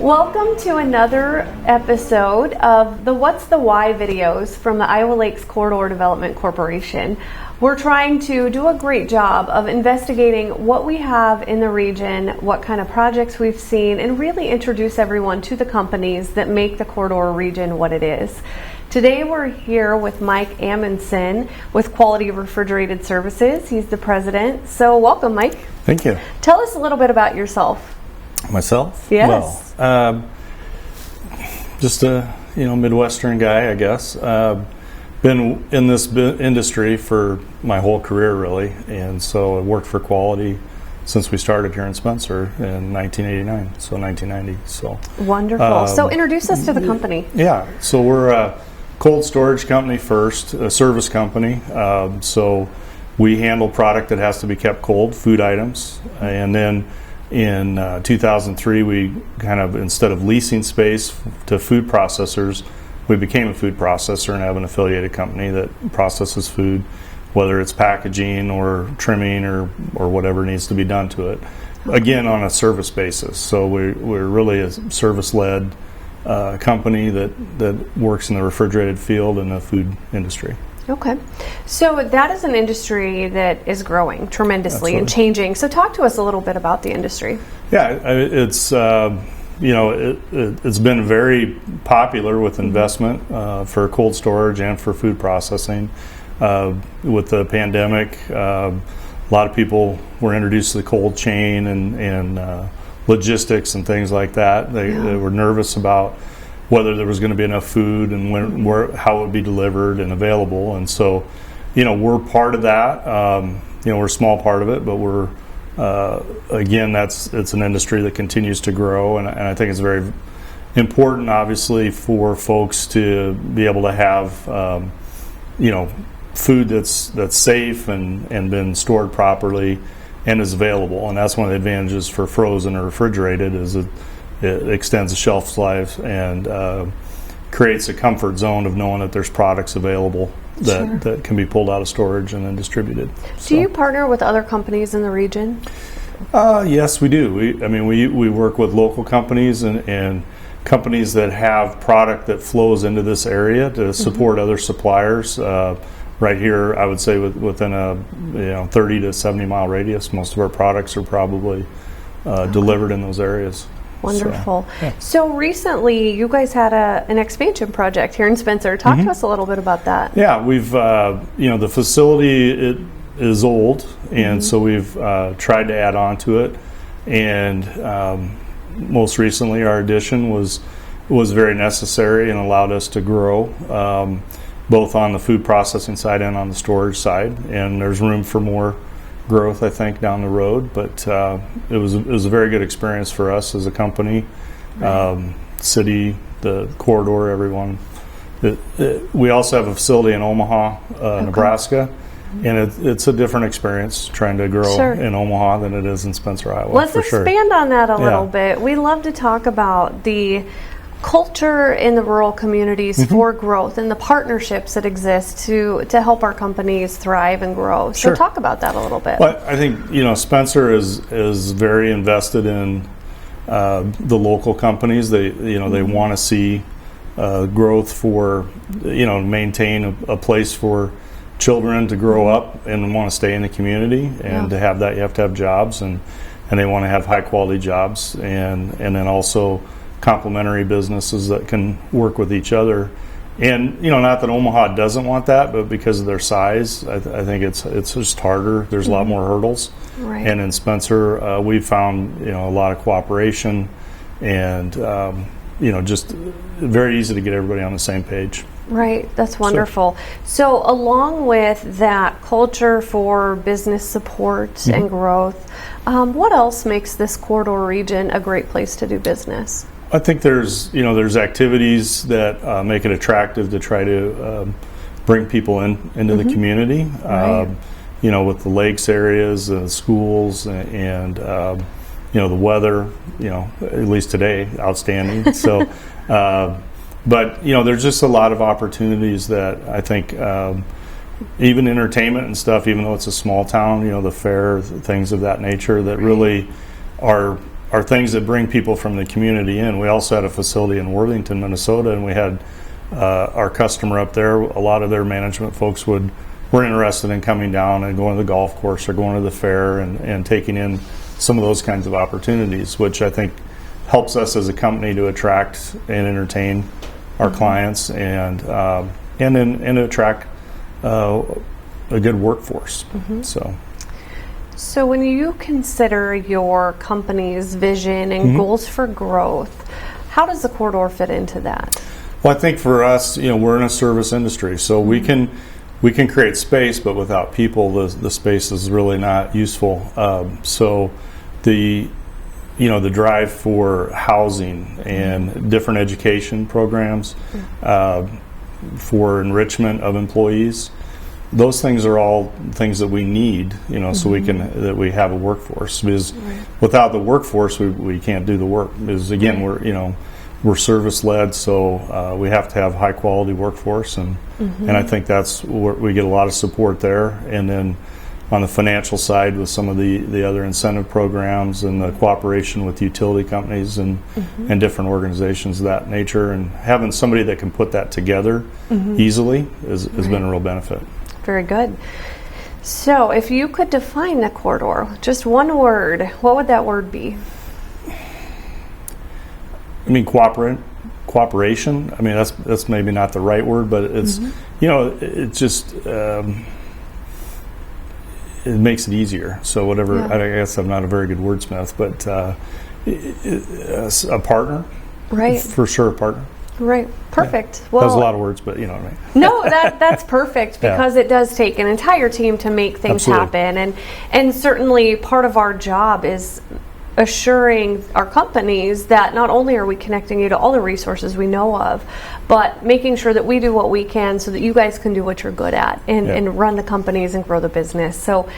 Welcome to another episode of the What's the Why videos from the Iowa Lakes Corridor Development Corporation. We're trying to do a great job of investigating what we have in the region, what kind of projects we've seen, and really introduce everyone to the companies that make the corridor region what it is. Today we're here with Mike Amundson with Quality Refrigerated Services. He's the president. So welcome, Mike. Thank you. Tell us a little bit about yourself. Myself? Yes. Well, just a Midwestern guy, I guess. Been in this industry for my whole career, really, and so I worked for Quality since we started here in Spencer in 1989, so 1990. So wonderful. So introduce us to the company. Yeah. So we're a cold storage company first, a service company. So we handle product that has to be kept cold, food items, and then in 2003, we kind of, instead of leasing space to food processors, we became a food processor and have an affiliated company that processes food, whether it's packaging or trimming or whatever needs to be done to it. Again, on a service basis. So we're really a service-led company that works in the refrigerated field in the food industry. Okay. So that is an industry that is growing tremendously. Absolutely. And changing. So talk to us a little bit about the industry. Yeah, it's it's been very popular with investment for cold storage and for food processing. With the pandemic, a lot of people were introduced to the cold chain and logistics and things like that. They were nervous about whether there was going to be enough food and how it would be delivered and available. And so, we're part of that. We're a small part of it, but we're again, it's an industry that continues to grow, and I think it's very important, obviously, for folks to be able to have, food that's safe and been stored properly and is available. And that's one of the advantages for frozen or refrigerated is it extends the shelf life and creates a comfort zone of knowing that there's products available that can be pulled out of storage and then distributed. Do you partner with other companies in the region? Yes, we do. We work with local companies and companies that have product that flows into this area to support other suppliers. Right here, I would say within a 30 to 70 mile radius, most of our products are probably delivered in those areas. Wonderful. So recently, you guys had an expansion project here in Spencer. Talk to us a little bit about that. Yeah, we've the facility is old, and so we've tried to add on to it. And most recently, our addition was very necessary and allowed us to grow, both on the food processing side and on the storage side. And there's room for more growth, I think, down the road, but it was a very good experience for us as a company, city, the corridor, everyone. We also have a facility in Omaha, Nebraska, and it's a different experience trying to grow in Omaha than it is in Spencer, Iowa. Let's expand on that a little bit. We love to talk about the culture in the rural communities for growth and the partnerships that exist to help our companies thrive and grow. So talk about that a little bit. Well, I think Spencer is very invested in the local companies. They want to see growth for maintain a place for children to grow up and want to stay in the community, and to have that you have to have jobs, and they want to have high quality jobs, and then also complementary businesses that can work with each other. And not that Omaha doesn't want that, but because of their size, I think it's just harder. There's a lot more hurdles. Right. And in Spencer, we've found a lot of cooperation, and just very easy to get everybody on the same page. Right, that's wonderful. So along with that culture for business support and growth, what else makes this corridor region a great place to do business? I think there's activities that make it attractive to try to bring people into the community. Right. With the lakes areas, schools, and the weather. At least today, outstanding. So, but there's just a lot of opportunities that I think, even entertainment and stuff. Even though it's a small town, the fair, things of that nature that really are are things that bring people from the community in. We also had a facility in Worthington, Minnesota, and we had our customer up there. A lot of their management folks were interested in coming down and going to the golf course or going to the fair and taking in some of those kinds of opportunities, which I think helps us as a company to attract and entertain our clients and to attract a good workforce. So when you consider your company's vision and goals for growth, how does the corridor fit into that? Well, I think for us, we're in a service industry, so we can create space, but without people, the space is really not useful. So the drive for housing and different education programs, for enrichment of employees, those things are all things that we need, so that we have a workforce. Because without the workforce, we can't do the work. Because again, we're service led, so we have to have high quality workforce, and I think that's where we get a lot of support there. And then on the financial side, with some of the other incentive programs and the cooperation with utility companies and different organizations of that nature, and having somebody that can put that together easily has been a real benefit. Very good. So if you could define the corridor, just one word, what would that word be? I mean, cooperation. I mean, that's maybe not the right word, but it's it just it makes it easier. So whatever. I guess I'm not a very good wordsmith, but a partner, right? For sure, a partner. Right. Perfect. Yeah. Well, that was a lot of words, but you know what I mean. No, that's perfect, because it does take an entire team to make things happen, and certainly part of our job is assuring our companies that not only are we connecting you to all the resources we know of, but making sure that we do what we can so that you guys can do what you're good at and run the companies and grow the business. So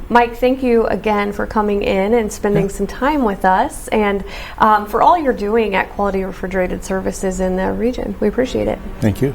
Mike, thank you again for coming in and spending some time with us, and for all you're doing at Quality Refrigerated Services in the region. We appreciate it. Thank you.